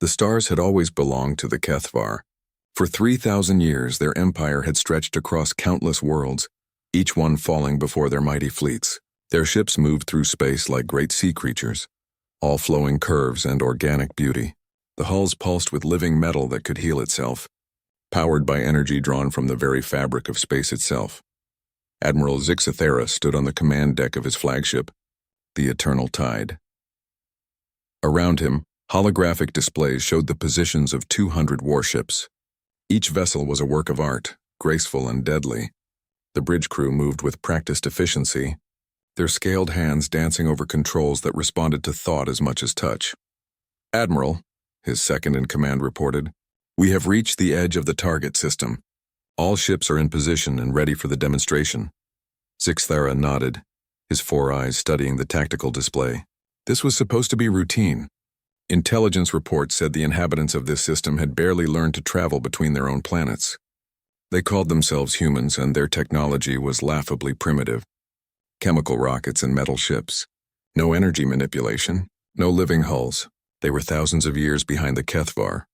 The stars had always belonged to the Kethvar. For 3,000 years, their empire had stretched across countless worlds, each one falling before their mighty fleets. Their ships moved through space like great sea creatures, all flowing curves and organic beauty. The hulls pulsed with living metal that could heal itself, powered by energy drawn from the very fabric of space itself. Admiral Zixithera stood on the command deck of his flagship, the Eternal Tide. Around him, holographic displays showed the positions of 200 warships. Each vessel was a work of art, graceful and deadly. The bridge crew moved with practiced efficiency, their scaled hands dancing over controls that responded to thought as much as touch. "Admiral," his second-in-command reported, "we have reached the edge of the target system. All ships are in position and ready for the demonstration." Zixithera nodded, his 4 eyes studying the tactical display. This was supposed to be routine. Intelligence reports said the inhabitants of this system had barely learned to travel between their own planets. They called themselves humans, and their technology was laughably primitive. Chemical rockets and metal ships. No energy manipulation, no living hulls. They were thousands of years behind the Kethvar.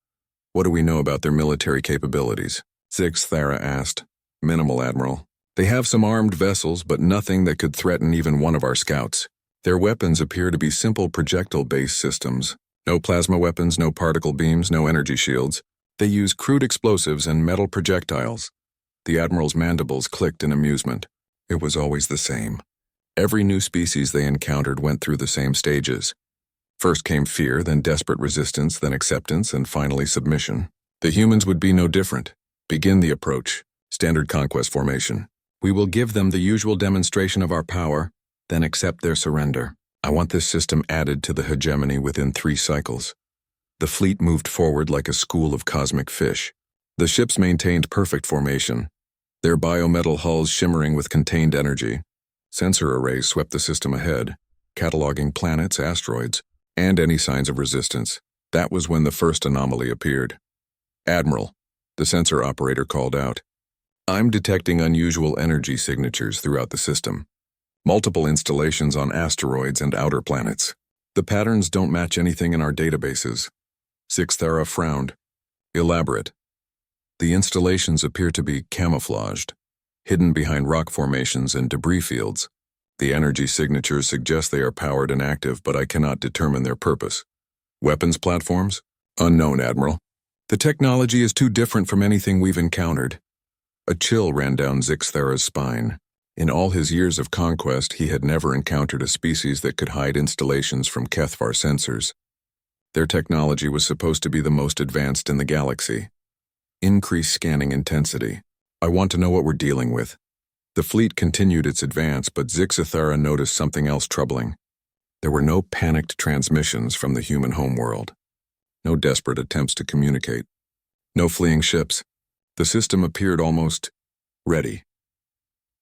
"What do we know about their military capabilities?" Zixithera asked. "Minimal, Admiral. They have some armed vessels, but nothing that could threaten even one of our scouts. Their weapons appear to be simple projectile-based systems. No plasma weapons, no particle beams, no energy shields. They use crude explosives and metal projectiles." The Admiral's mandibles clicked in amusement. It was always the same. Every new species they encountered went through the same stages. First came fear, then desperate resistance, then acceptance, and finally submission. The humans would be no different. Begin the approach. Standard conquest formation. We will give them the usual demonstration of our power, then accept their surrender. I want this system added to the hegemony within 3 cycles. The fleet moved forward like a school of cosmic fish. The ships maintained perfect formation, their biometal hulls shimmering with contained energy. Sensor arrays swept the system ahead, cataloging planets, asteroids, and any signs of resistance. That was when the first anomaly appeared. "Admiral," the sensor operator called out, "I'm detecting unusual energy signatures throughout the system. Multiple installations on asteroids and outer planets. The patterns don't match anything in our databases." Zixithera frowned. "Elaborate." "The installations appear to be camouflaged, hidden behind rock formations and debris fields. The energy signatures suggest they are powered and active, but I cannot determine their purpose." "Weapons platforms?" "Unknown, Admiral. The technology is too different from anything we've encountered." A chill ran down Zixithera's spine. In all his years of conquest, he had never encountered a species that could hide installations from Kethvar sensors. Their technology was supposed to be the most advanced in the galaxy. "Increase scanning intensity. I want to know what we're dealing with." The fleet continued its advance, but Zixithera noticed something else troubling. There were no panicked transmissions from the human homeworld. No desperate attempts to communicate. No fleeing ships. The system appeared almost ready.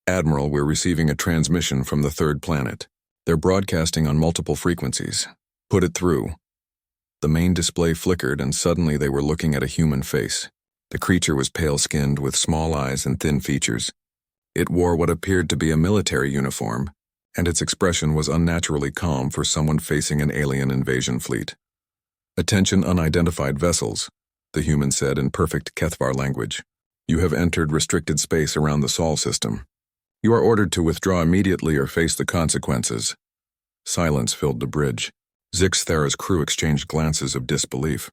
"Admiral, we're receiving a transmission from the 3rd planet. They're broadcasting on multiple frequencies. Put it through." The main display flickered, and suddenly they were looking at a human face. The creature was pale-skinned with small eyes and thin features. It wore what appeared to be a military uniform, and its expression was unnaturally calm for someone facing an alien invasion fleet. "Attention unidentified vessels," the human said in perfect Kethvar language. "You have entered restricted space around the Sol system. You are ordered to withdraw immediately or face the consequences." Silence filled the bridge. Zixithera's crew exchanged glances of disbelief.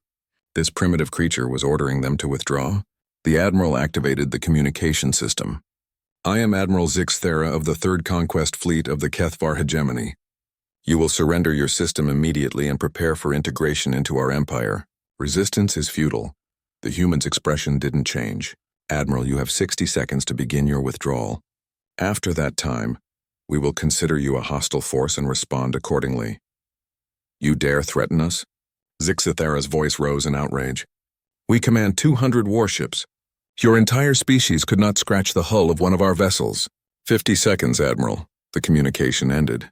This primitive creature was ordering them to withdraw? The Admiral activated the communication system. "I am Admiral Zixithera of the 3rd Conquest Fleet of the Kethvar hegemony. You will surrender your system immediately and prepare for integration into our empire. Resistance is futile." The human's expression didn't change. "Admiral, you have 60 seconds to begin your withdrawal. After that time, we will consider you a hostile force and respond accordingly." "You dare threaten us?" Zixithera's voice rose in outrage. "We command 200 warships. Your entire species could not scratch the hull of one of our vessels." 50 seconds, Admiral." The communication ended.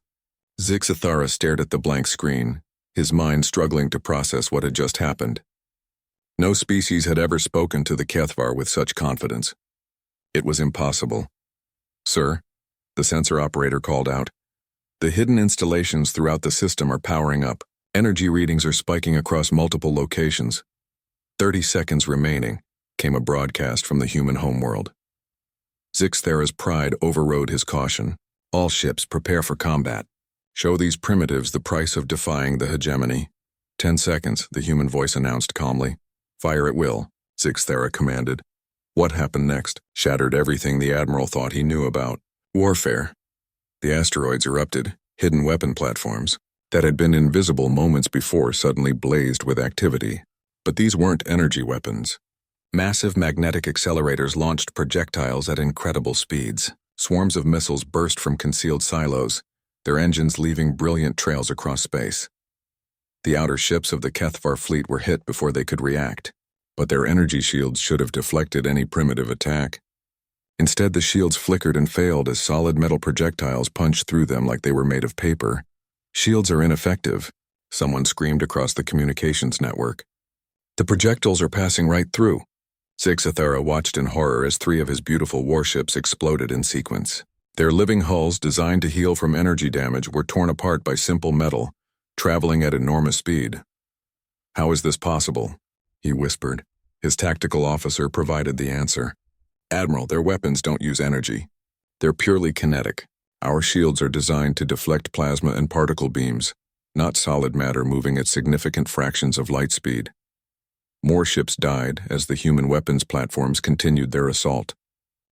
Zixithera stared at the blank screen, his mind struggling to process what had just happened. No species had ever spoken to the Kethvar with such confidence. It was impossible. "Sir," the sensor operator called out, "the hidden installations throughout the system are powering up. Energy readings are spiking across multiple locations. 30 seconds remaining, came a broadcast from the human homeworld. Zixthera's pride overrode his caution. All ships prepare for combat. Show these primitives the price of defying the hegemony. 10 seconds, the human voice announced calmly. Fire at will, Zixthera commanded. What happened next shattered everything the Admiral thought he knew about warfare. The asteroids erupted, hidden weapon platforms that had been invisible moments before suddenly blazed with activity. But these weren't energy weapons. Massive magnetic accelerators launched projectiles at incredible speeds. Swarms of missiles burst from concealed silos, their engines leaving brilliant trails across space. The outer ships of the Kethvar fleet were hit before they could react, but their energy shields should have deflected any primitive attack. Instead, the shields flickered and failed as solid metal projectiles punched through them like they were made of paper. Shields are ineffective, someone screamed across the communications network. The projectiles are passing right through. Zixthera watched in horror as 3 of his beautiful warships exploded in sequence. Their living hulls, designed to heal from energy damage, were torn apart by simple metal, traveling at enormous speed. How is this possible? He whispered. His tactical officer provided the answer. Admiral, their weapons don't use energy. They're purely kinetic. Our shields are designed to deflect plasma and particle beams, not solid matter moving at significant fractions of light speed. More ships died as the human weapons platforms continued their assault.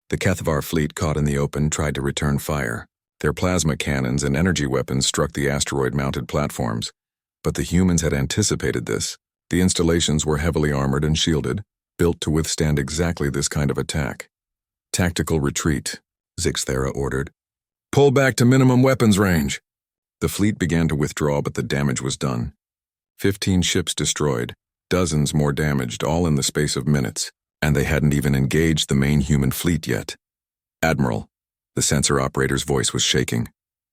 The Kethvar fleet, caught in the open, tried to return fire. Their plasma cannons and energy weapons struck the asteroid-mounted platforms, but the humans had anticipated this. The installations were heavily armored and shielded, built to withstand exactly this kind of attack. Tactical retreat, Zixthera ordered. Pull back to minimum weapons range. The fleet began to withdraw, but the damage was done. 15 ships destroyed, dozens more damaged, all in the space of minutes, and they hadn't even engaged the main human fleet yet. Admiral, the sensor operator's voice was shaking.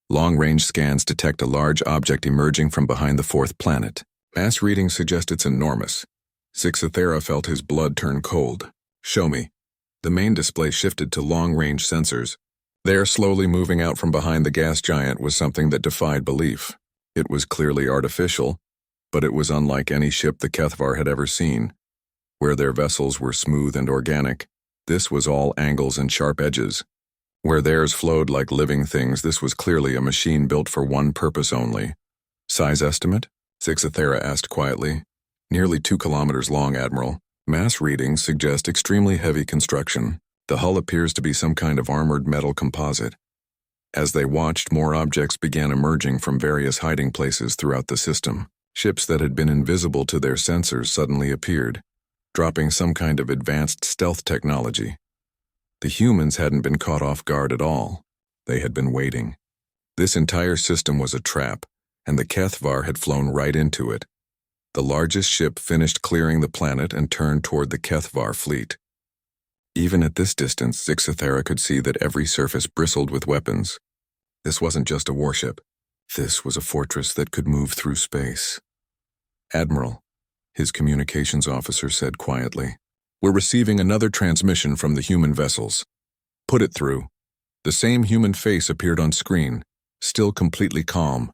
Long-range scans detect a large object emerging from behind the 4th planet. Mass readings suggest it's enormous. Zixthera felt his blood turn cold. Show me. The main display shifted to long-range sensors. There, slowly moving out from behind the gas giant, was something that defied belief. It was clearly artificial, but it was unlike any ship the Kethvar had ever seen. Where their vessels were smooth and organic, this was all angles and sharp edges. Where theirs flowed like living things, this was clearly a machine built for one purpose only. Size estimate? Zixthera asked quietly. Nearly 2 kilometers long, Admiral. Mass readings suggest extremely heavy construction. The hull appears to be some kind of armored metal composite. As they watched, more objects began emerging from various hiding places throughout the system. Ships that had been invisible to their sensors suddenly appeared, dropping some kind of advanced stealth technology. The humans hadn't been caught off guard at all. They had been waiting. This entire system was a trap, and the Kethvar had flown right into it. The largest ship finished clearing the planet and turned toward the Kethvar fleet. Even at this distance, Zixthera could see that every surface bristled with weapons. This wasn't just a warship. This was a fortress that could move through space. Admiral, his communications officer said quietly, we're receiving another transmission from the human vessels. Put it through. The same human face appeared on screen, still completely calm.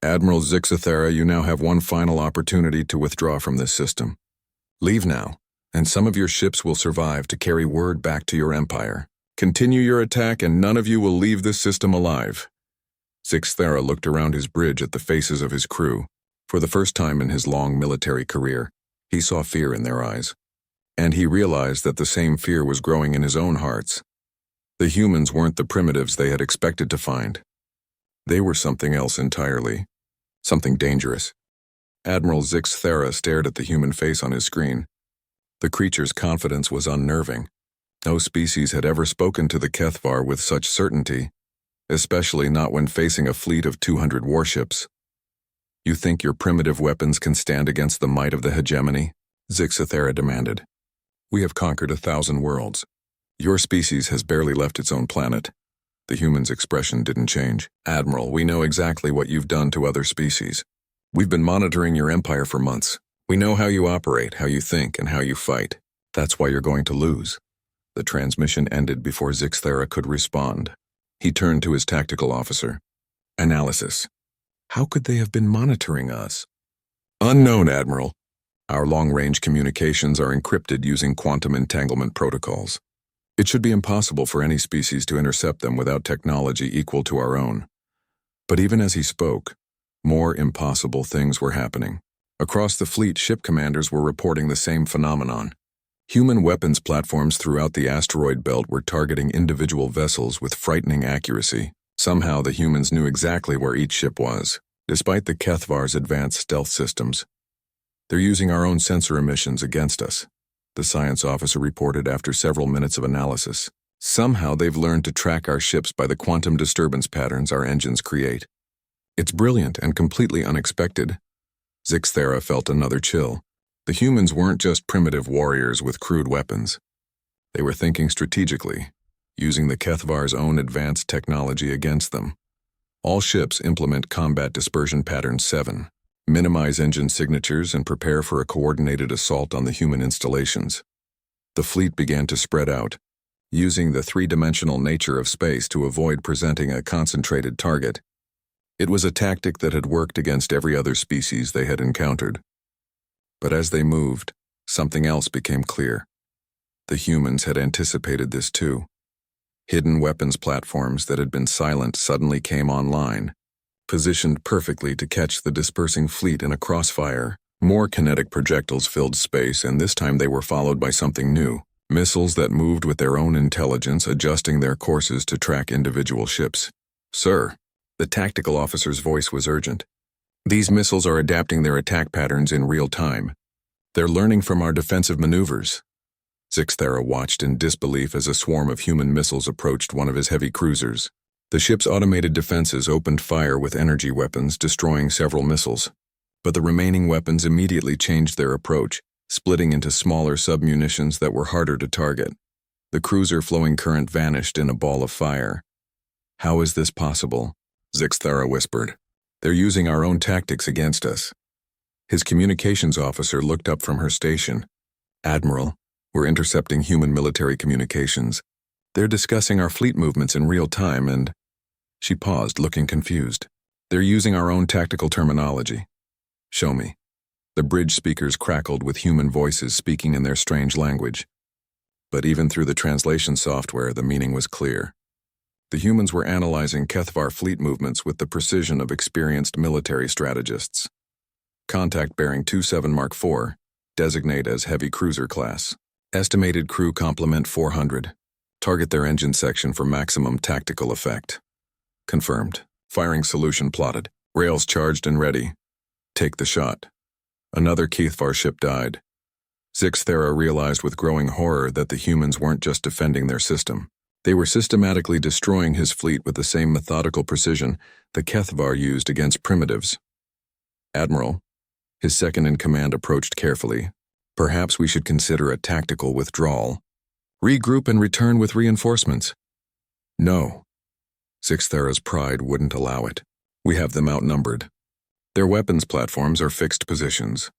Admiral Zixthera, you now have one final opportunity to withdraw from this system. Leave now, and some of your ships will survive to carry word back to your empire. Continue your attack, and none of you will leave this system alive. Zixthera looked around his bridge at the faces of his crew. For the first time in his long military career, he saw fear in their eyes. And he realized that the same fear was growing in his own hearts. The humans weren't the primitives they had expected to find. They were something else entirely. Something dangerous. Admiral Zixthera stared at the human face on his screen. The creature's confidence was unnerving. No species had ever spoken to the Kethvar with such certainty, especially not when facing a fleet of 200 warships. You think your primitive weapons can stand against the might of the hegemony? Zixthera demanded. We have conquered 1,000 worlds. Your species has barely left its own planet. The human's expression didn't change. Admiral, we know exactly what you've done to other species. We've been monitoring your empire for months. We know how you operate, how you think, and how you fight. That's why you're going to lose. The transmission ended before Zixthera could respond. He turned to his tactical officer. Analysis. How could they have been monitoring us? Unknown, Admiral. Our long-range communications are encrypted using quantum entanglement protocols. It should be impossible for any species to intercept them without technology equal to our own. But even as he spoke, more impossible things were happening. Across the fleet, ship commanders were reporting the same phenomenon. Human weapons platforms throughout the asteroid belt were targeting individual vessels with frightening accuracy. Somehow the humans knew exactly where each ship was, despite the Kethvar's advanced stealth systems. They're using our own sensor emissions against us, the science officer reported after several minutes of analysis. Somehow they've learned to track our ships by the quantum disturbance patterns our engines create. It's brilliant and completely unexpected. Zixthera felt another chill. The humans weren't just primitive warriors with crude weapons. They were thinking strategically, using the Kethvar's own advanced technology against them. All ships implement Combat Dispersion Pattern 7, minimize engine signatures, and prepare for a coordinated assault on the human installations. The fleet began to spread out, using the three-dimensional nature of space to avoid presenting a concentrated target. It was a tactic that had worked against every other species they had encountered. But as they moved, something else became clear. The humans had anticipated this too. Hidden weapons platforms that had been silent suddenly came online, positioned perfectly to catch the dispersing fleet in a crossfire. More kinetic projectiles filled space, and this time they were followed by something new. Missiles that moved with their own intelligence, adjusting their courses to track individual ships. "Sir," the tactical officer's voice was urgent. "These missiles are adapting their attack patterns in real time. They're learning from our defensive maneuvers." Zixthera watched in disbelief as a swarm of human missiles approached one of his heavy cruisers. The ship's automated defenses opened fire with energy weapons, destroying several missiles. But the remaining weapons immediately changed their approach, splitting into smaller submunitions that were harder to target. The cruiser flowing current vanished in a ball of fire. "How is this possible?" Zixthera whispered. "They're using our own tactics against us." His communications officer looked up from her station. "Admiral, we're intercepting human military communications. They're discussing our fleet movements in real time and—" She paused, looking confused. "They're using our own tactical terminology." "Show me." The bridge speakers crackled with human voices speaking in their strange language. But even through the translation software, the meaning was clear. The humans were analyzing Kethvar fleet movements with the precision of experienced military strategists. Contact bearing 27 Mark IV, designate as heavy cruiser class. Estimated crew complement 400. Target their engine section for maximum tactical effect. Confirmed. Firing solution plotted. Rails charged and ready. Take the shot. Another Kethvar ship died. Zixthera realized with growing horror that the humans weren't just defending their system. They were systematically destroying his fleet with the same methodical precision the Kethvar used against primitives. "Admiral," his second-in-command approached carefully, "perhaps we should consider a tactical withdrawal. Regroup and return with reinforcements." "No." Zixthera's pride wouldn't allow it. "We have them outnumbered. Their weapons platforms are fixed positions.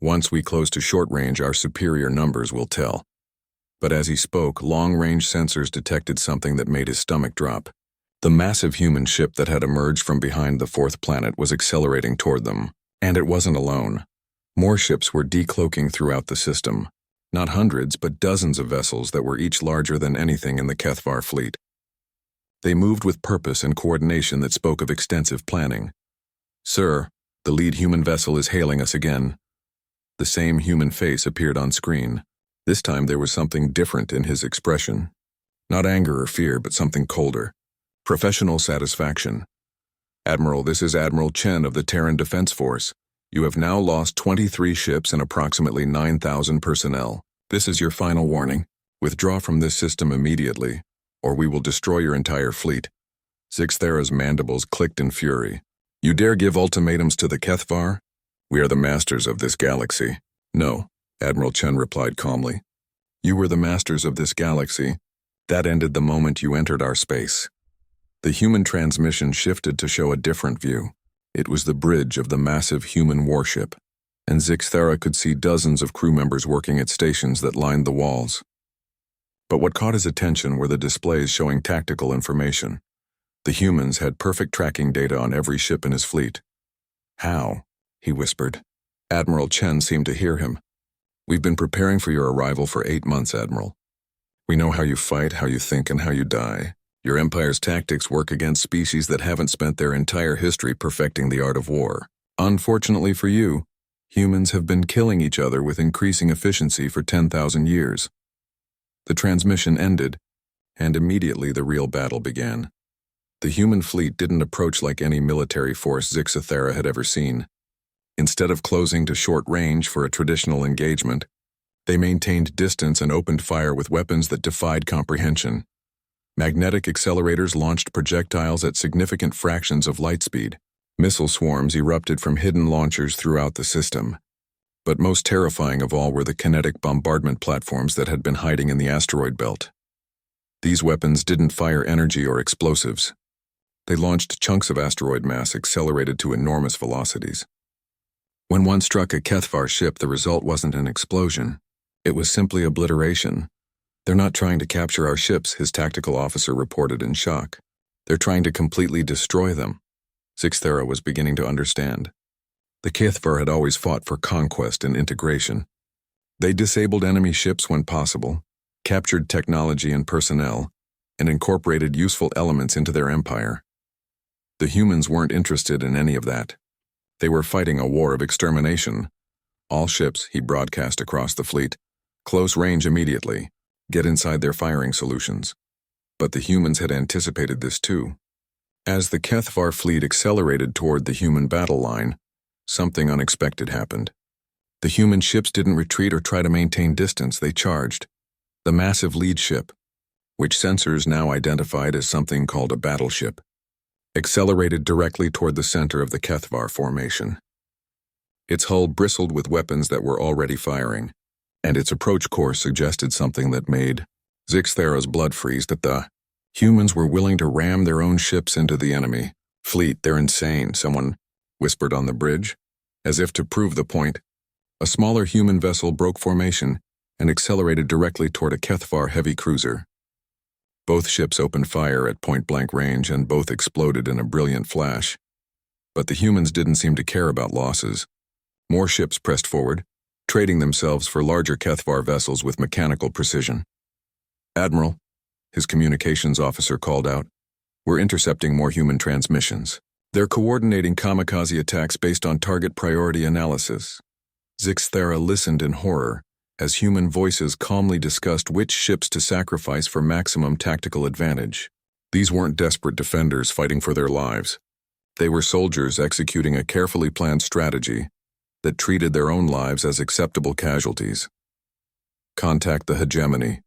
Once we close to short range, our superior numbers will tell." But as he spoke, long-range sensors detected something that made his stomach drop. The massive human ship that had emerged from behind the fourth planet was accelerating toward them. And it wasn't alone. More ships were decloaking throughout the system. Not hundreds, but dozens of vessels that were each larger than anything in the Kethvar fleet. They moved with purpose and coordination that spoke of extensive planning. "Sir, the lead human vessel is hailing us again." The same human face appeared on screen. This time there was something different in his expression. Not anger or fear, but something colder. Professional satisfaction. "Admiral, this is Admiral Chen of the Terran Defense Force. You have now lost 23 ships and approximately 9,000 personnel. This is your final warning. Withdraw from this system immediately, or we will destroy your entire fleet." Zixthera's mandibles clicked in fury. "You dare give ultimatums to the Kethvar? We are the masters of this galaxy." "No," Admiral Chen replied calmly. "You were the masters of this galaxy. That ended the moment you entered our space." The human transmission shifted to show a different view. It was the bridge of the massive human warship, and Zixthera could see dozens of crew members working at stations that lined the walls. But what caught his attention were the displays showing tactical information. The humans had perfect tracking data on every ship in his fleet. "How?" he whispered. Admiral Chen seemed to hear him. "We've been preparing for your arrival for 8 months, Admiral. We know how you fight, how you think, and how you die. Your Empire's tactics work against species that haven't spent their entire history perfecting the art of war. Unfortunately for you, humans have been killing each other with increasing efficiency for 10,000 years." The transmission ended, and immediately the real battle began. The human fleet didn't approach like any military force Zixathera had ever seen. Instead of closing to short range for a traditional engagement, they maintained distance and opened fire with weapons that defied comprehension. Magnetic accelerators launched projectiles at significant fractions of light speed. Missile swarms erupted from hidden launchers throughout the system. But most terrifying of all were the kinetic bombardment platforms that had been hiding in the asteroid belt. These weapons didn't fire energy or explosives. They launched chunks of asteroid mass accelerated to enormous velocities. When one struck a Kethvar ship, the result wasn't an explosion. It was simply obliteration. "They're not trying to capture our ships," his tactical officer reported in shock. "They're trying to completely destroy them." Zixathera was beginning to understand. The Kethvar had always fought for conquest and integration. They disabled enemy ships when possible, captured technology and personnel, and incorporated useful elements into their empire. The humans weren't interested in any of that. They were fighting a war of extermination. "All ships," he broadcast across the fleet, "close range immediately. Get inside their firing solutions." But the humans had anticipated this too. As the Kethvar fleet accelerated toward the human battle line, something unexpected happened. The human ships didn't retreat or try to maintain distance, they charged. The massive lead ship, which sensors now identified as something called a battleship, accelerated directly toward the center of the Kethvar formation. Its hull bristled with weapons that were already firing, and its approach course suggested something that made Zixathera's blood freeze, that the humans were willing to ram their own ships into the enemy fleet. "They're insane," someone whispered on the bridge. As if to prove the point, a smaller human vessel broke formation and accelerated directly toward a Kethvar heavy cruiser. Both ships opened fire at point-blank range, and both exploded in a brilliant flash. But the humans didn't seem to care about losses. More ships pressed forward, trading themselves for larger Kethvar vessels with mechanical precision. "Admiral," his communications officer called out, "we're intercepting more human transmissions. They're coordinating kamikaze attacks based on target priority analysis." Zixathera listened in horror as human voices calmly discussed which ships to sacrifice for maximum tactical advantage. These weren't desperate defenders fighting for their lives. They were soldiers executing a carefully planned strategy that treated their own lives as acceptable casualties. "Contact the hegemony,"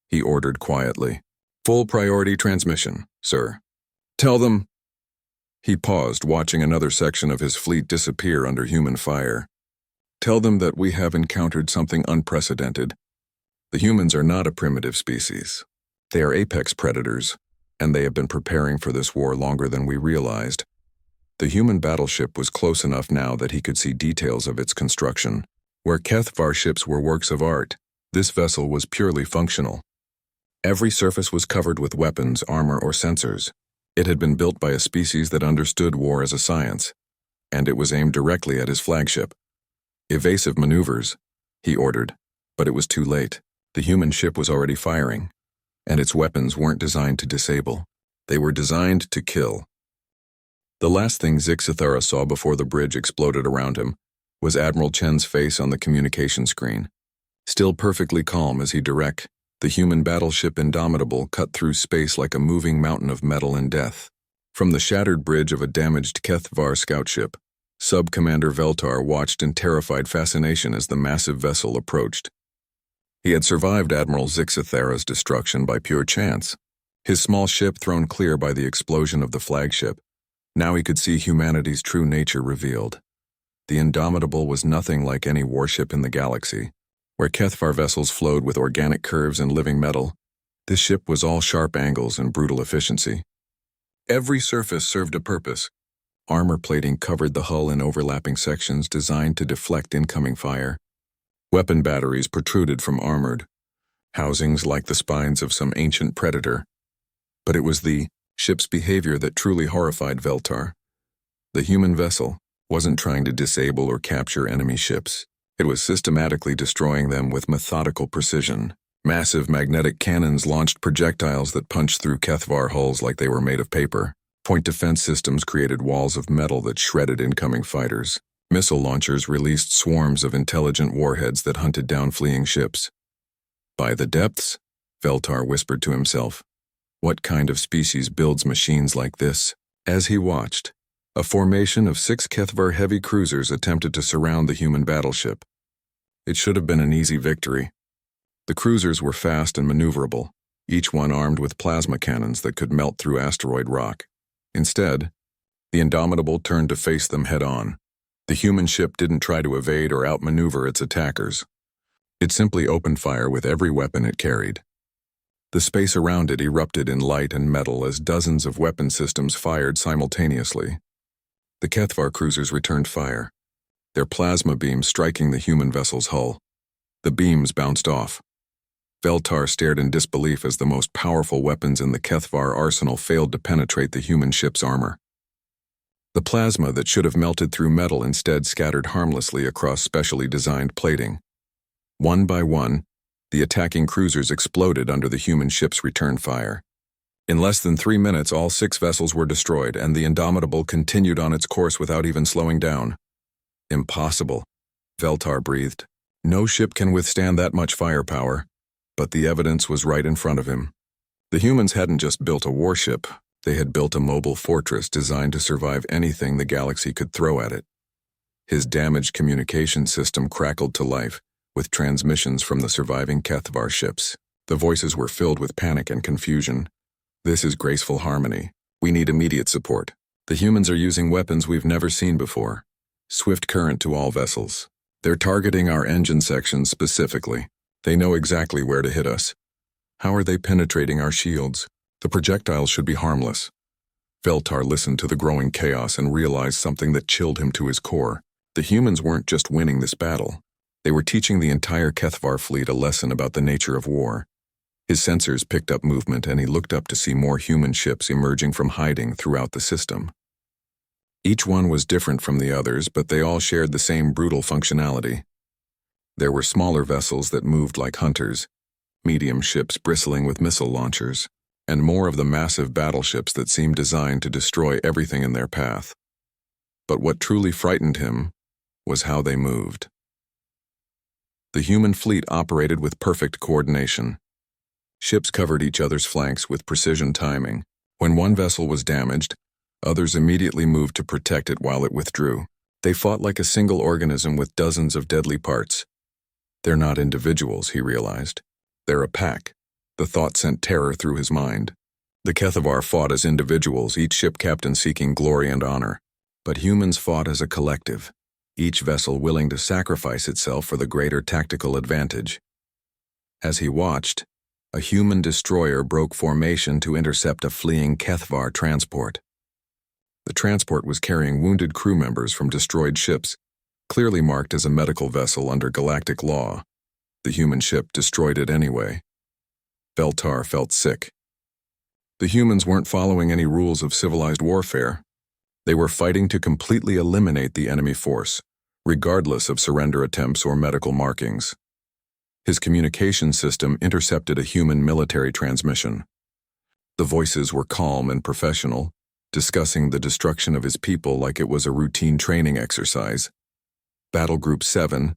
he ordered quietly. "Full priority transmission, sir. Tell them—" He paused, watching another section of his fleet disappear under human fire. "Tell them that we have encountered something unprecedented. The humans are not a primitive species. They are apex predators, and they have been preparing for this war longer than we realized." The human battleship was close enough now that he could see details of its construction. Where Kethvar ships were works of art, this vessel was purely functional. Every surface was covered with weapons, armor, or sensors. It had been built by a species that understood war as a science, and it was aimed directly at his flagship. "Evasive maneuvers," he ordered, but it was too late. The human ship was already firing, and its weapons weren't designed to disable. They were designed to kill. The last thing Zixathera saw before the bridge exploded around him was Admiral Chen's face on the communication screen. Still perfectly calm as he directed, the human battleship Indomitable cut through space like a moving mountain of metal and death. From the shattered bridge of a damaged Kethvar scout ship, Sub-Commander Veltar watched in terrified fascination as the massive vessel approached. He had survived Admiral Zixathera's destruction by pure chance, his small ship thrown clear by the explosion of the flagship. Now he could see humanity's true nature revealed. The Indomitable was nothing like any warship in the galaxy. Where Kethvar vessels flowed with organic curves and living metal, this ship was all sharp angles and brutal efficiency. Every surface served a purpose. Armor plating covered the hull in overlapping sections designed to deflect incoming fire. Weapon batteries protruded from armored housings like the spines of some ancient predator. But it was the ship's behavior that truly horrified Veltar. The human vessel, wasn't trying to disable or capture enemy ships. It was systematically destroying them with methodical precision. Massive magnetic cannons launched projectiles that punched through Kethvar hulls like they were made of paper. Point defense systems created walls of metal that shredded incoming fighters. Missile launchers released swarms of intelligent warheads that hunted down fleeing ships. By the depths, Veltar whispered to himself. What kind of species builds machines like this? As he watched, a formation of 6 Kethvar heavy cruisers attempted to surround the human battleship. It should have been an easy victory. The cruisers were fast and maneuverable, each one armed with plasma cannons that could melt through asteroid rock. Instead, the Indomitable turned to face them head-on. The human ship didn't try to evade or outmaneuver its attackers. It simply opened fire with every weapon it carried. The space around it erupted in light and metal as dozens of weapon systems fired simultaneously. The Kethvar cruisers returned fire, their plasma beams striking the human vessel's hull. The beams bounced off. Veltar stared in disbelief as the most powerful weapons in the Kethvar arsenal failed to penetrate the human ship's armor. The plasma that should have melted through metal instead scattered harmlessly across specially designed plating. One by one, the attacking cruisers exploded under the human ship's return fire. In less than 3 minutes, all 6 vessels were destroyed, and the Indomitable continued on its course without even slowing down. Impossible, Veltar breathed. No ship can withstand that much firepower. But the evidence was right in front of him. The humans hadn't just built a warship, they had built a mobile fortress designed to survive anything the galaxy could throw at it. His damaged communication system crackled to life, with transmissions from the surviving Kethvar ships. The voices were filled with panic and confusion. This is graceful harmony. We need immediate support. The humans are using weapons we've never seen before. Swift current to all vessels. They're targeting our engine sections specifically. They know exactly where to hit us. How are they penetrating our shields? The projectiles should be harmless. Veltar listened to the growing chaos and realized something that chilled him to his core. The humans weren't just winning this battle. They were teaching the entire Kethvar fleet a lesson about the nature of war. His sensors picked up movement and he looked up to see more human ships emerging from hiding throughout the system. Each one was different from the others, but they all shared the same brutal functionality. There were smaller vessels that moved like hunters, medium ships bristling with missile launchers, and more of the massive battleships that seemed designed to destroy everything in their path. But what truly frightened him was how they moved. The human fleet operated with perfect coordination. Ships covered each other's flanks with precision timing. When one vessel was damaged, others immediately moved to protect it while it withdrew. They fought like a single organism with dozens of deadly parts. They're not individuals, he realized. They're a pack. The thought sent terror through his mind. The Kethvar fought as individuals, each ship captain seeking glory and honor. But humans fought as a collective, each vessel willing to sacrifice itself for the greater tactical advantage. As he watched, a human destroyer broke formation to intercept a fleeing Kethvar transport. The transport was carrying wounded crew members from destroyed ships, clearly marked as a medical vessel under galactic law. The human ship destroyed it anyway. Veltar felt sick. The humans weren't following any rules of civilized warfare. They were fighting to completely eliminate the enemy force, regardless of surrender attempts or medical markings. His communication system intercepted a human military transmission. The voices were calm and professional, discussing the destruction of his people like it was a routine training exercise. Battle Group 7,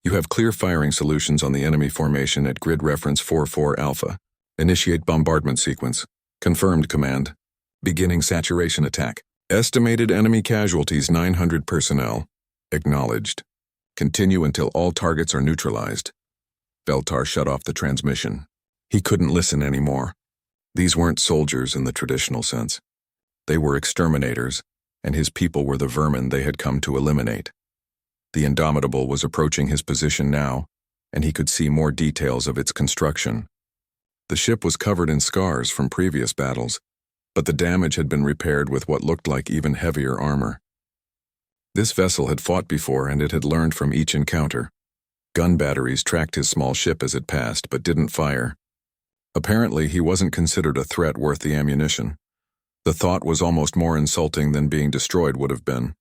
you have clear firing solutions on the enemy formation at grid reference 44 Alpha. Initiate bombardment sequence. Confirmed, Command. Beginning saturation attack. Estimated enemy casualties 900 personnel. Acknowledged. Continue until all targets are neutralized. Veltar shut off the transmission. He couldn't listen anymore. These weren't soldiers in the traditional sense. They were exterminators, and his people were the vermin they had come to eliminate. The Indomitable was approaching his position now, and he could see more details of its construction. The ship was covered in scars from previous battles, but the damage had been repaired with what looked like even heavier armor. This vessel had fought before, and it had learned from each encounter. Gun batteries tracked his small ship as it passed, but didn't fire. Apparently, he wasn't considered a threat worth the ammunition. The thought was almost more insulting than being destroyed would have been.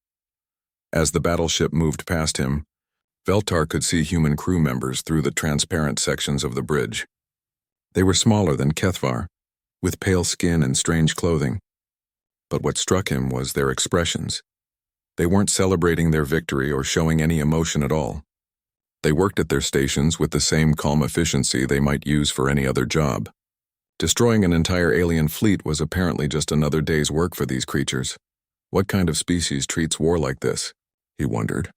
As the battleship moved past him, Veltar could see human crew members through the transparent sections of the bridge. They were smaller than Kethvar, with pale skin and strange clothing. But what struck him was their expressions. They weren't celebrating their victory or showing any emotion at all. They worked at their stations with the same calm efficiency they might use for any other job. Destroying an entire alien fleet was apparently just another day's work for these creatures. What kind of species treats war like this? He wondered.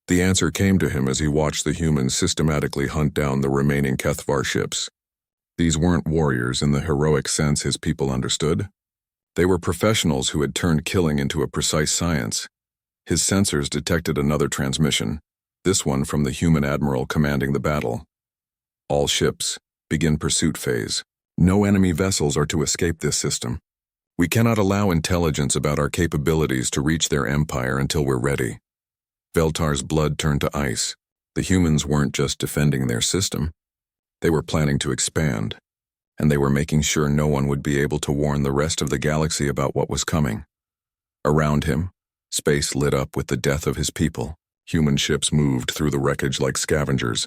The answer came to him as he watched the humans systematically hunt down the remaining Kethvar ships. These weren't warriors in the heroic sense his people understood. They were professionals who had turned killing into a precise science. His sensors detected another transmission, this one from the human admiral commanding the battle. All ships, begin pursuit phase. No enemy vessels are to escape this system. We cannot allow intelligence about our capabilities to reach their empire until we're ready. Veltar's blood turned to ice. The humans weren't just defending their system. They were planning to expand, and they were making sure no one would be able to warn the rest of the galaxy about what was coming. Around him, space lit up with the death of his people. Human ships moved through the wreckage like scavengers,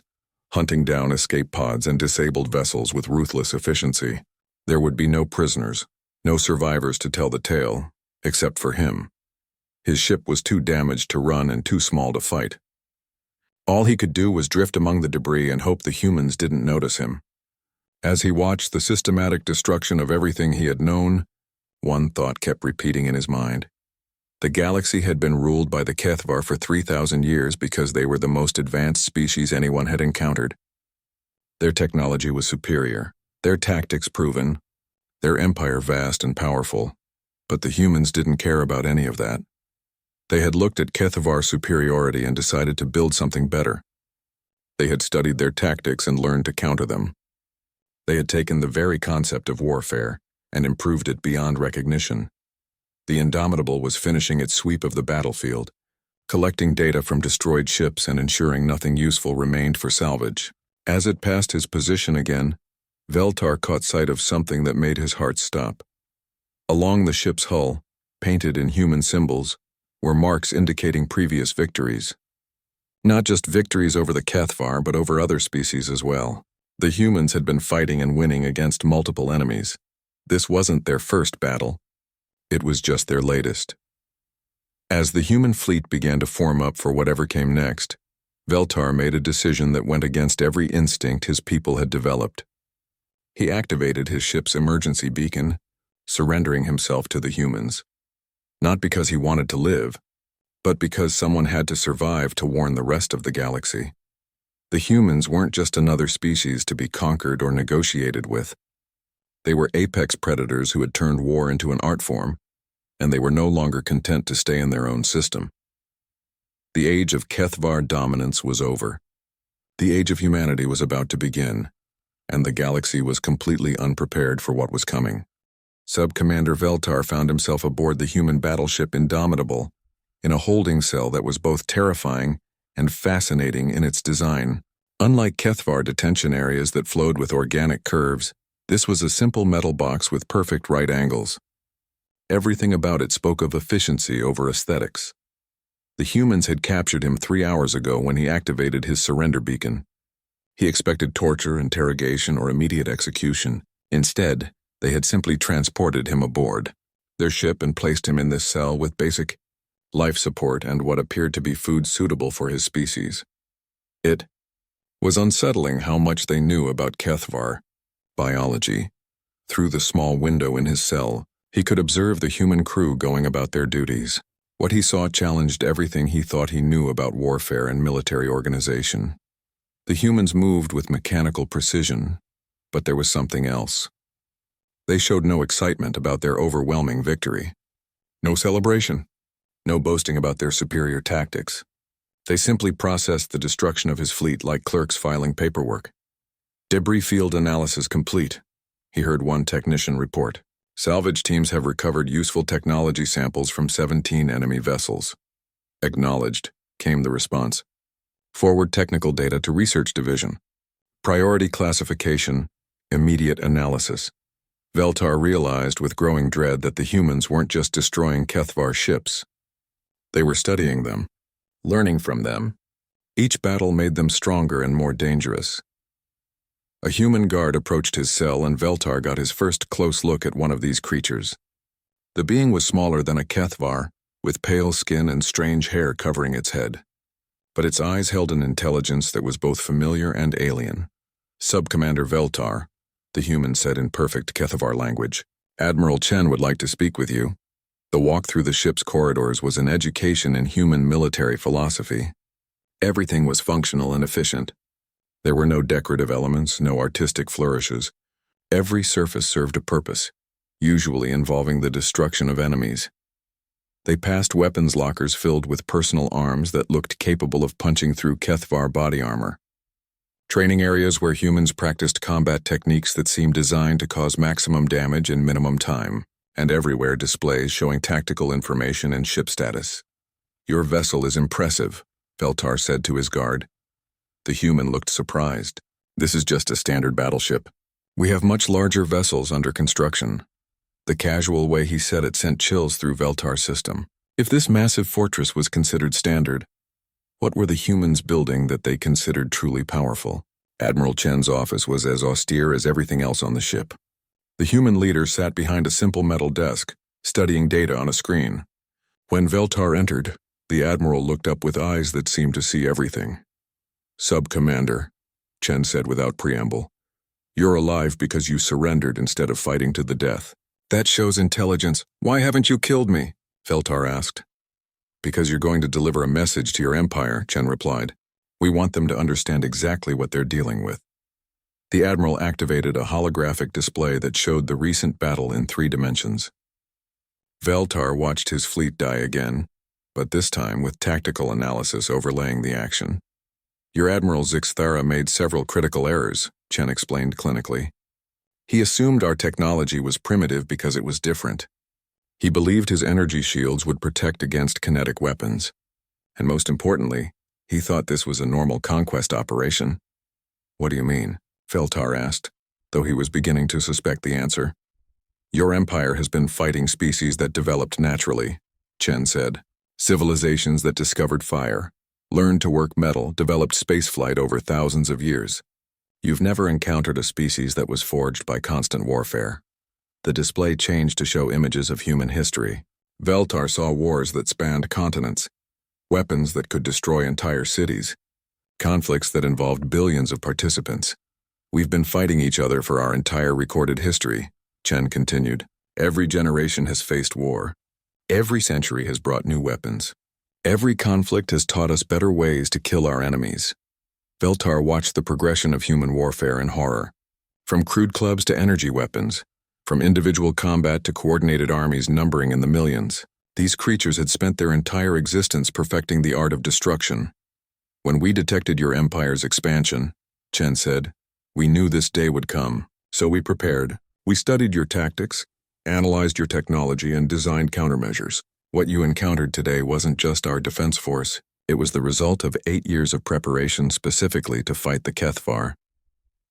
hunting down escape pods and disabled vessels with ruthless efficiency. There would be no prisoners, no survivors to tell the tale, except for him. His ship was too damaged to run and too small to fight. All he could do was drift among the debris and hope the humans didn't notice him. As he watched the systematic destruction of everything he had known, one thought kept repeating in his mind. The galaxy had been ruled by the Kethvar for 3,000 years because they were the most advanced species anyone had encountered. Their technology was superior, their tactics proven, their empire vast and powerful, but the humans didn't care about any of that. They had looked at Kethvar's superiority and decided to build something better. They had studied their tactics and learned to counter them. They had taken the very concept of warfare and improved it beyond recognition. The Indomitable was finishing its sweep of the battlefield, collecting data from destroyed ships and ensuring nothing useful remained for salvage. As it passed his position again, Veltar caught sight of something that made his heart stop. Along the ship's hull, painted in human symbols, were marks indicating previous victories. Not just victories over the Kethvar, but over other species as well. The humans had been fighting and winning against multiple enemies. This wasn't their first battle. It was just their latest. As the human fleet began to form up for whatever came next, Veltar made a decision that went against every instinct his people had developed. He activated his ship's emergency beacon, surrendering himself to the humans. Not because he wanted to live, but because someone had to survive to warn the rest of the galaxy. The humans weren't just another species to be conquered or negotiated with. They were apex predators who had turned war into an art form, and they were no longer content to stay in their own system. The age of Kethvar dominance was over. The age of humanity was about to begin, and the galaxy was completely unprepared for what was coming. Sub-Commander Veltar found himself aboard the human battleship Indomitable, in a holding cell that was both terrifying and fascinating in its design. Unlike Kethvar detention areas that flowed with organic curves, this was a simple metal box with perfect right angles. Everything about it spoke of efficiency over aesthetics. The humans had captured him 3 hours ago when he activated his surrender beacon. He expected torture, interrogation, or immediate execution. Instead, they had simply transported him aboard their ship and placed him in this cell with basic life support and what appeared to be food suitable for his species. It was unsettling how much they knew about Kethvar biology. Through the small window in his cell, he could observe the human crew going about their duties. What he saw challenged everything he thought he knew about warfare and military organization. The humans moved with mechanical precision, but there was something else. They showed no excitement about their overwhelming victory. No celebration. No boasting about their superior tactics. They simply processed the destruction of his fleet like clerks filing paperwork. Debris field analysis complete, he heard one technician report. Salvage teams have recovered useful technology samples from 17 enemy vessels. Acknowledged, came the response. Forward technical data to research division. Priority classification, immediate analysis. Veltar realized with growing dread that the humans weren't just destroying Kethvar ships. They were studying them, learning from them. Each battle made them stronger and more dangerous. A human guard approached his cell, and Veltar got his first close look at one of these creatures. The being was smaller than a Kethvar, with pale skin and strange hair covering its head. But its eyes held an intelligence that was both familiar and alien. "Sub-Commander Veltar," the human said in perfect Kethvar language, "Admiral Chen would like to speak with you." The walk through the ship's corridors was an education in human military philosophy. Everything was functional and efficient. There were no decorative elements, no artistic flourishes. Every surface served a purpose, usually involving the destruction of enemies. They passed weapons lockers filled with personal arms that looked capable of punching through Kethvar body armor. Training areas where humans practiced combat techniques that seemed designed to cause maximum damage in minimum time, and everywhere displays showing tactical information and ship status. "Your vessel is impressive," Veltar said to his guard. The human looked surprised. "This is just a standard battleship. We have much larger vessels under construction." The casual way he said it sent chills through Veltar's system. If this massive fortress was considered standard, what were the humans building that they considered truly powerful? Admiral Chen's office was as austere as everything else on the ship. The human leader sat behind a simple metal desk, studying data on a screen. When Veltar entered, the admiral looked up with eyes that seemed to see everything. "Sub-Commander," Chen said without preamble, "you're alive because you surrendered instead of fighting to the death." "That shows intelligence. Why haven't you killed me?" Veltar asked. "Because you're going to deliver a message to your empire," Chen replied. "We want them to understand exactly what they're dealing with." The admiral activated a holographic display that showed the recent battle in 3 dimensions. Veltar watched his fleet die again, but this time with tactical analysis overlaying the action. "Your Admiral Zixthara made several critical errors," Chen explained clinically. "He assumed our technology was primitive because it was different. He believed his energy shields would protect against kinetic weapons. And most importantly, he thought this was a normal conquest operation." "What do you mean?" Veltar asked, though he was beginning to suspect the answer. "Your empire has been fighting species that developed naturally," Chen said. "Civilizations that discovered fire, learned to work metal, developed spaceflight over thousands of years. You've never encountered a species that was forged by constant warfare." The display changed to show images of human history. Veltar saw wars that spanned continents, weapons that could destroy entire cities, conflicts that involved billions of participants. "We've been fighting each other for our entire recorded history," Chen continued. "Every generation has faced war. Every century has brought new weapons. Every conflict has taught us better ways to kill our enemies." Veltar watched the progression of human warfare in horror. From crude clubs to energy weapons, from individual combat to coordinated armies numbering in the millions, these creatures had spent their entire existence perfecting the art of destruction. "When we detected your empire's expansion," Chen said, "we knew this day would come, so we prepared. We studied your tactics, analyzed your technology, and designed countermeasures. What you encountered today wasn't just our defense force. It was the result of 8 years of preparation specifically to fight the Kethvar."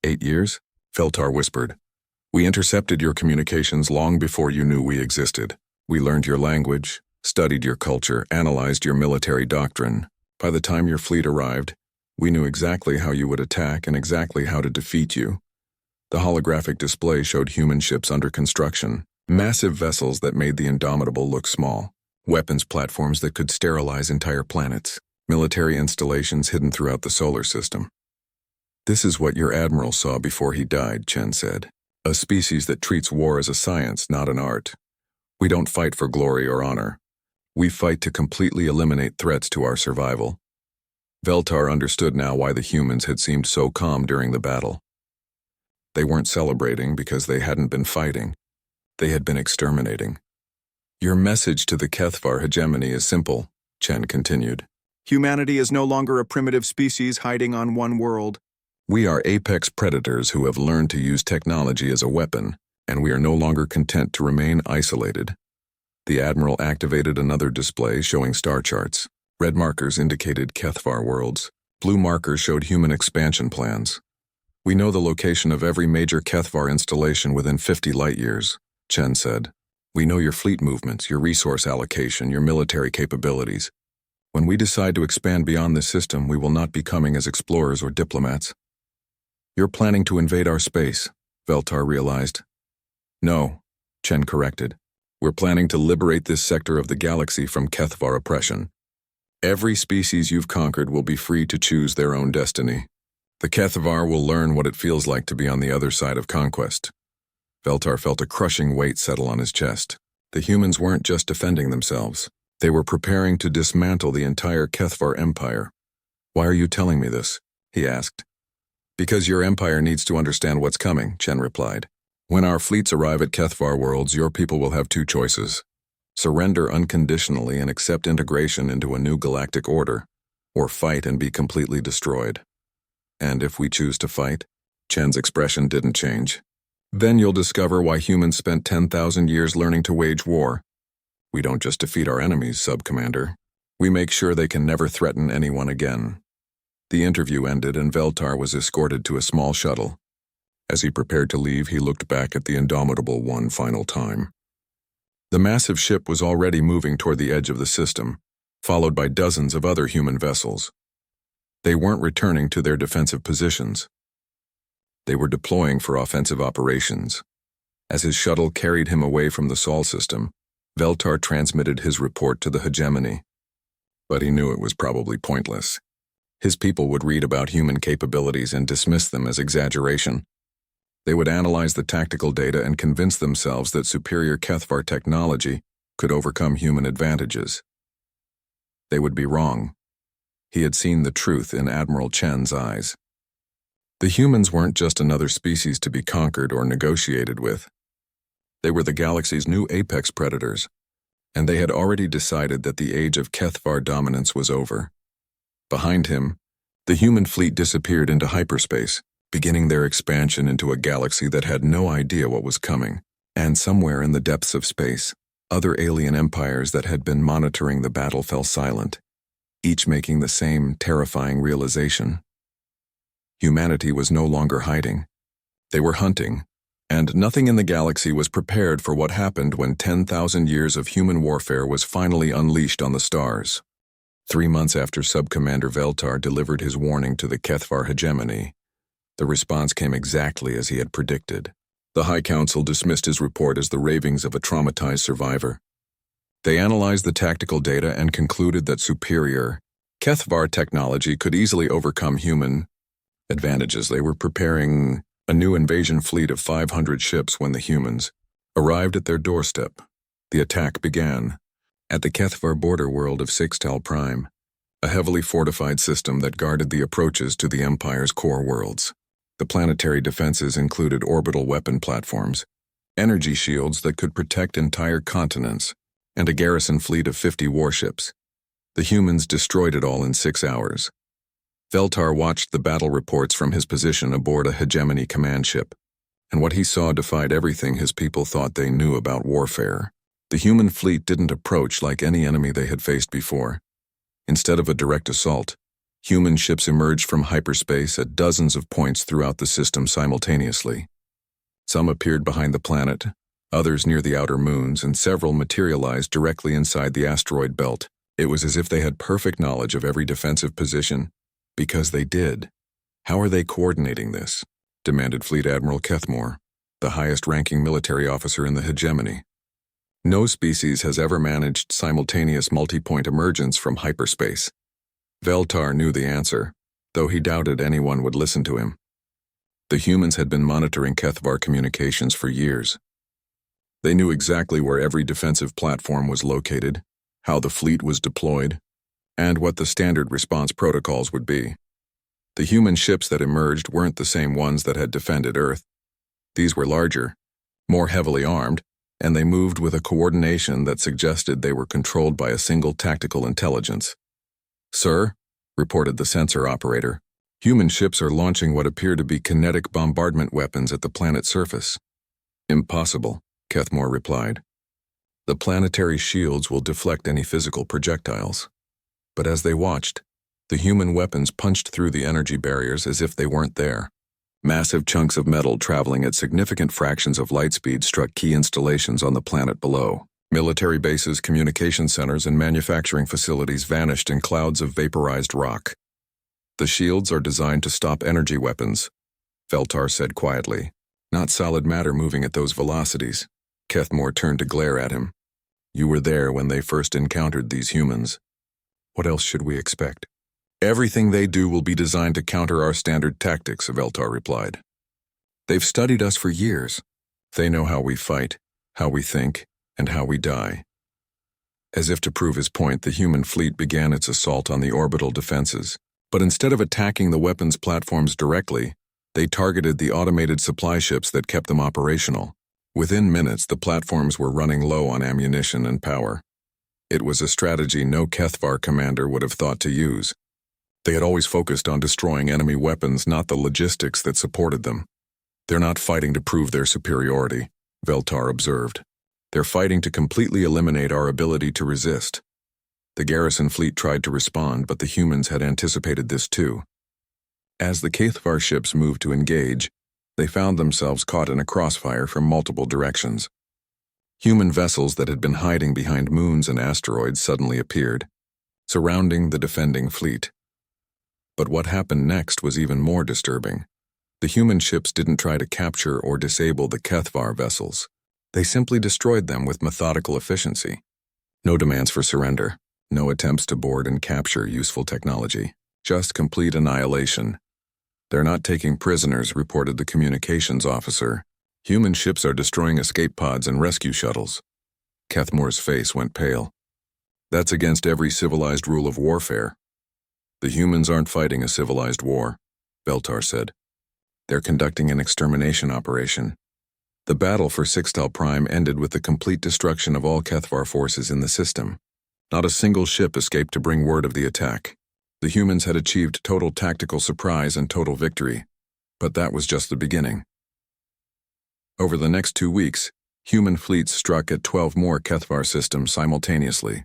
"8 years?" Veltar whispered. "We intercepted your communications long before you knew we existed. We learned your language, studied your culture, analyzed your military doctrine. By the time your fleet arrived, we knew exactly how you would attack and exactly how to defeat you." The holographic display showed human ships under construction, massive vessels that made the Indomitable look small, weapons platforms that could sterilize entire planets, military installations hidden throughout the solar system. "This is what your admiral saw before he died," Chen said. "A species that treats war as a science, not an art. We don't fight for glory or honor. We fight to completely eliminate threats to our survival." Veltar understood now why the humans had seemed so calm during the battle. They weren't celebrating because they hadn't been fighting. They had been exterminating. "Your message to the Kethvar hegemony is simple," Chen continued. "Humanity is no longer a primitive species hiding on one world. We are apex predators who have learned to use technology as a weapon, and we are no longer content to remain isolated." The admiral activated another display showing star charts. Red markers indicated Kethvar worlds. Blue markers showed human expansion plans. "We know the location of every major Kethvar installation within 50 light-years," Chen said. We know your fleet movements, your resource allocation, your military capabilities. When we decide to expand beyond this system, we will not be coming as explorers or diplomats. You're planning to invade our space, Veltar realized. No, Chen corrected. We're planning to liberate this sector of the galaxy from Kethvar oppression. Every species you've conquered will be free to choose their own destiny. The Kethvar will learn what it feels like to be on the other side of conquest. Veltar felt a crushing weight settle on his chest. The humans weren't just defending themselves. They were preparing to dismantle the entire Kethvar empire. Why are you telling me this? He asked. Because your empire needs to understand what's coming, Chen replied. When our fleets arrive at Kethvar worlds, your people will have two choices. Surrender unconditionally and accept integration into a new galactic order, or fight and be completely destroyed. And if we choose to fight, Chen's expression didn't change. Then you'll discover why humans spent 10,000 years learning to wage war. We don't just defeat our enemies, Sub-Commander. We make sure they can never threaten anyone again. The interview ended and Veltar was escorted to a small shuttle. As he prepared to leave, he looked back at the Indomitable one final time. The massive ship was already moving toward the edge of the system, followed by dozens of other human vessels. They weren't returning to their defensive positions. They were deploying for offensive operations. As his shuttle carried him away from the Sol system, Veltar transmitted his report to the hegemony. But he knew it was probably pointless. His people would read about human capabilities and dismiss them as exaggeration. They would analyze the tactical data and convince themselves that superior Kethvar technology could overcome human advantages. They would be wrong. He had seen the truth in Admiral Chen's eyes. The humans weren't just another species to be conquered or negotiated with. They were the galaxy's new apex predators, and they had already decided that the age of Kethvar dominance was over. Behind him, the human fleet disappeared into hyperspace, beginning their expansion into a galaxy that had no idea what was coming. And somewhere in the depths of space, other alien empires that had been monitoring the battle fell silent, each making the same terrifying realization. Humanity was no longer hiding. They were hunting, and nothing in the galaxy was prepared for what happened when 10,000 years of human warfare was finally unleashed on the stars. 3 months after Sub-Commander Veltar delivered his warning to the Kethvar hegemony, the response came exactly as he had predicted. The High Council dismissed his report as the ravings of a traumatized survivor. They analyzed the tactical data and concluded that superior Kethvar technology could easily overcome human advantages. They were preparing a new invasion fleet of 500 ships when the humans arrived at their doorstep. The attack began at the Kethvar border world of Sixtal Prime, a heavily fortified system that guarded the approaches to the Empire's core worlds. The planetary defenses included orbital weapon platforms, energy shields that could protect entire continents, and a garrison fleet of 50 warships. The humans destroyed it all in 6 hours. Veltar watched the battle reports from his position aboard a hegemony command ship, and what he saw defied everything his people thought they knew about warfare. The human fleet didn't approach like any enemy they had faced before. Instead of a direct assault, human ships emerged from hyperspace at dozens of points throughout the system simultaneously. Some appeared behind the planet, others near the outer moons, and several materialized directly inside the asteroid belt. It was as if they had perfect knowledge of every defensive position, because they did. How are they coordinating this? Demanded Fleet Admiral Kethmore, the highest-ranking military officer in the hegemony. No species has ever managed simultaneous multi-point emergence from hyperspace. Veltar knew the answer, though he doubted anyone would listen to him. The humans had been monitoring Kethvar communications for years. They knew exactly where every defensive platform was located, how the fleet was deployed, and what the standard response protocols would be. The human ships that emerged weren't the same ones that had defended Earth. These were larger, more heavily armed, and they moved with a coordination that suggested they were controlled by a single tactical intelligence. "Sir," reported the sensor operator, "human ships are launching what appear to be kinetic bombardment weapons at the planet's surface." "Impossible," Kethmore replied. "The planetary shields will deflect any physical projectiles." But as they watched, the human weapons punched through the energy barriers as if they weren't there. Massive chunks of metal traveling at significant fractions of light speed struck key installations on the planet below. Military bases, communication centers, and manufacturing facilities vanished in clouds of vaporized rock. The shields are designed to stop energy weapons, Veltar said quietly. Not solid matter moving at those velocities. Kethmore turned to glare at him. You were there when they first encountered these humans. What else should we expect? Everything they do will be designed to counter our standard tactics, Veltar replied. They've studied us for years. They know how we fight, how we think, and how we die. As if to prove his point, the human fleet began its assault on the orbital defenses. But instead of attacking the weapons platforms directly, they targeted the automated supply ships that kept them operational. Within minutes, the platforms were running low on ammunition and power. It was a strategy no Kethvar commander would have thought to use. They had always focused on destroying enemy weapons, not the logistics that supported them. They're not fighting to prove their superiority, Veltar observed. They're fighting to completely eliminate our ability to resist. The garrison fleet tried to respond, but the humans had anticipated this too. As the Kethvar ships moved to engage, they found themselves caught in a crossfire from multiple directions. Human vessels that had been hiding behind moons and asteroids suddenly appeared, surrounding the defending fleet. But what happened next was even more disturbing. The human ships didn't try to capture or disable the Kethvar vessels. They simply destroyed them with methodical efficiency. No demands for surrender, no attempts to board and capture useful technology, just complete annihilation. They're not taking prisoners, reported the communications officer. Human ships are destroying escape pods and rescue shuttles. Kethmore's face went pale. That's against every civilized rule of warfare. The humans aren't fighting a civilized war, Veltar said. They're conducting an extermination operation. The battle for Sixtel Prime ended with the complete destruction of all Kethvar forces in the system. Not a single ship escaped to bring word of the attack. The humans had achieved total tactical surprise and total victory, but that was just the beginning. Over the next 2 weeks, human fleets struck at 12 more Kethvar systems simultaneously.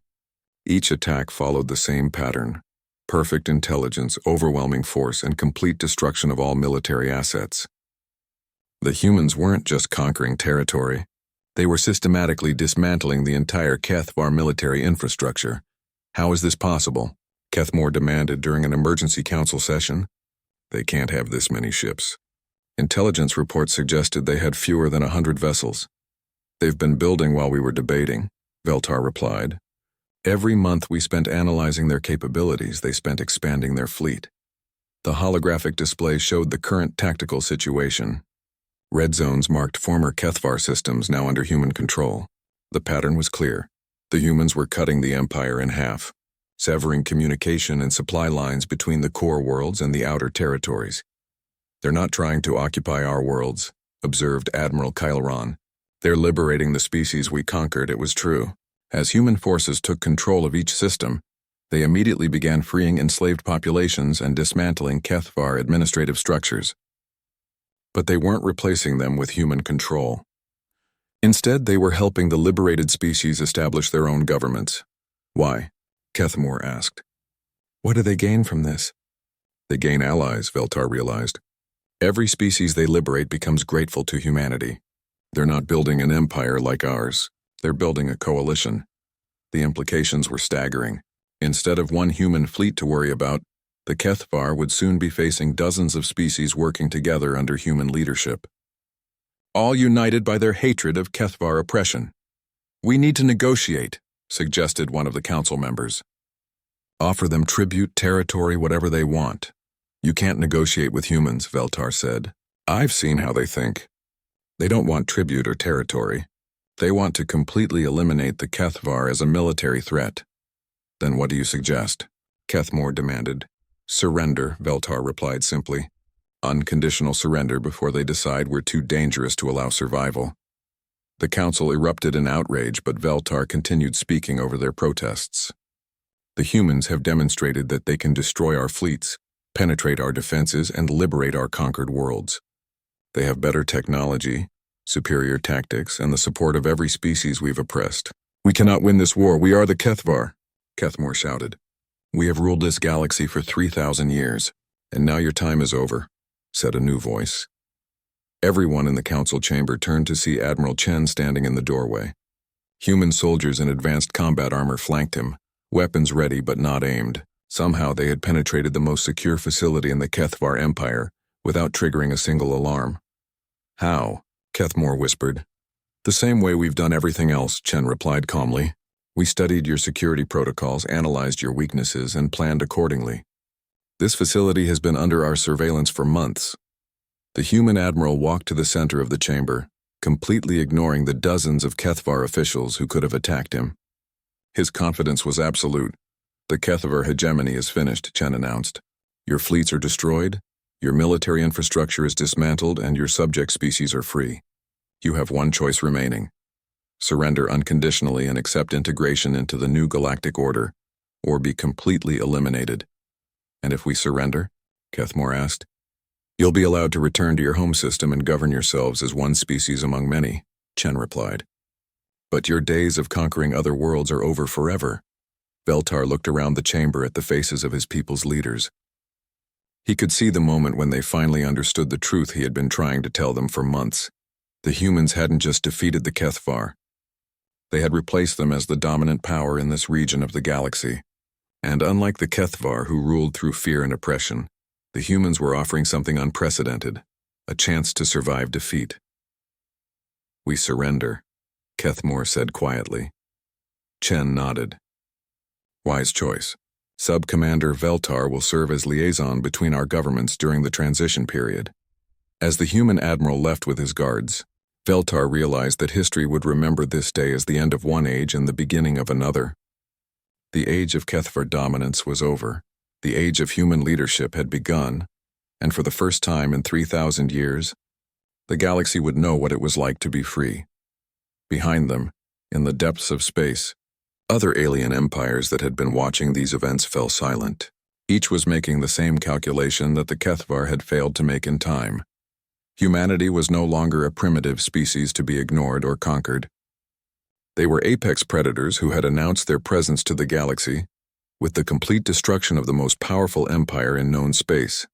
Each attack followed the same pattern: perfect intelligence, overwhelming force, and complete destruction of all military assets. The humans weren't just conquering territory. They were systematically dismantling the entire Kethvar military infrastructure. How is this possible? Kethmore demanded during an emergency council session. They can't have this many ships. Intelligence reports suggested they had fewer than 100 vessels. They've been building while we were debating, Veltar replied. Every month we spent analyzing their capabilities, they spent expanding their fleet. The holographic display showed the current tactical situation. Red zones marked former Kethvar systems now under human control. The pattern was clear. The humans were cutting the Empire in half, severing communication and supply lines between the core worlds and the outer territories. They're not trying to occupy our worlds, observed Admiral Kyleron. They're liberating the species we conquered, it was true. As human forces took control of each system, they immediately began freeing enslaved populations and dismantling Kethvar administrative structures. But they weren't replacing them with human control. Instead, they were helping the liberated species establish their own governments. Why? Kethmore asked. What do they gain from this? They gain allies, Veltar realized. Every species they liberate becomes grateful to humanity. They're not building an empire like ours. They're building a coalition. The implications were staggering. Instead of one human fleet to worry about, the Kethvar would soon be facing dozens of species working together under human leadership. All united by their hatred of Kethvar oppression. We need to negotiate, suggested one of the council members. Offer them tribute, territory, whatever they want. You can't negotiate with humans, Veltar said. I've seen how they think. They don't want tribute or territory. They want to completely eliminate the Kethvar as a military threat. Then what do you suggest? Kethmore demanded. Surrender, Veltar replied simply. Unconditional surrender before they decide we're too dangerous to allow survival. The council erupted in outrage, but Veltar continued speaking over their protests. The humans have demonstrated that they can destroy our fleets, penetrate our defenses, and liberate our conquered worlds. They have better technology, superior tactics, and the support of every species we've oppressed. We cannot win this war. We are the Kethvar, Kethmore shouted. We have ruled this galaxy for 3,000 years, and now your time is over. said a new voice. Everyone in the council chamber turned to see Admiral Chen standing in the doorway. Human soldiers in advanced combat armor flanked him, weapons ready but not aimed. Somehow they had penetrated the most secure facility in the Kethvar Empire without triggering a single alarm. How? Kethmore whispered. The same way we've done everything else, Chen replied calmly. We studied your security protocols, analyzed your weaknesses, and planned accordingly. This facility has been under our surveillance for months. The human admiral walked to the center of the chamber, completely ignoring the dozens of Kethvar officials who could have attacked him. His confidence was absolute. The Kethvar hegemony is finished, Chen announced. Your fleets are destroyed, your military infrastructure is dismantled, and your subject species are free. You have one choice remaining. Surrender unconditionally and accept integration into the new galactic order, or be completely eliminated. And if we surrender? Kethmore asked. You'll be allowed to return to your home system and govern yourselves as one species among many, Chen replied. But your days of conquering other worlds are over forever. Veltar looked around the chamber at the faces of his people's leaders. He could see the moment when they finally understood the truth he had been trying to tell them for months. The humans hadn't just defeated the Kethvar. They had replaced them as the dominant power in this region of the galaxy. And unlike the Kethvar, who ruled through fear and oppression, the humans were offering something unprecedented, a chance to survive defeat. We surrender, Kethmore said quietly. Chen nodded. Wise choice. Sub-Commander Veltar will serve as liaison between our governments during the transition period. As the human admiral left with his guards, Veltar realized that history would remember this day as the end of one age and the beginning of another. The age of Kethvar dominance was over. The age of human leadership had begun, and for the first time in 3,000 years, the galaxy would know what it was like to be free. Behind them, in the depths of space, other alien empires that had been watching these events fell silent. Each was making the same calculation that the Kethvar had failed to make in time. Humanity was no longer a primitive species to be ignored or conquered. They were apex predators who had announced their presence to the galaxy, with the complete destruction of the most powerful empire in known space.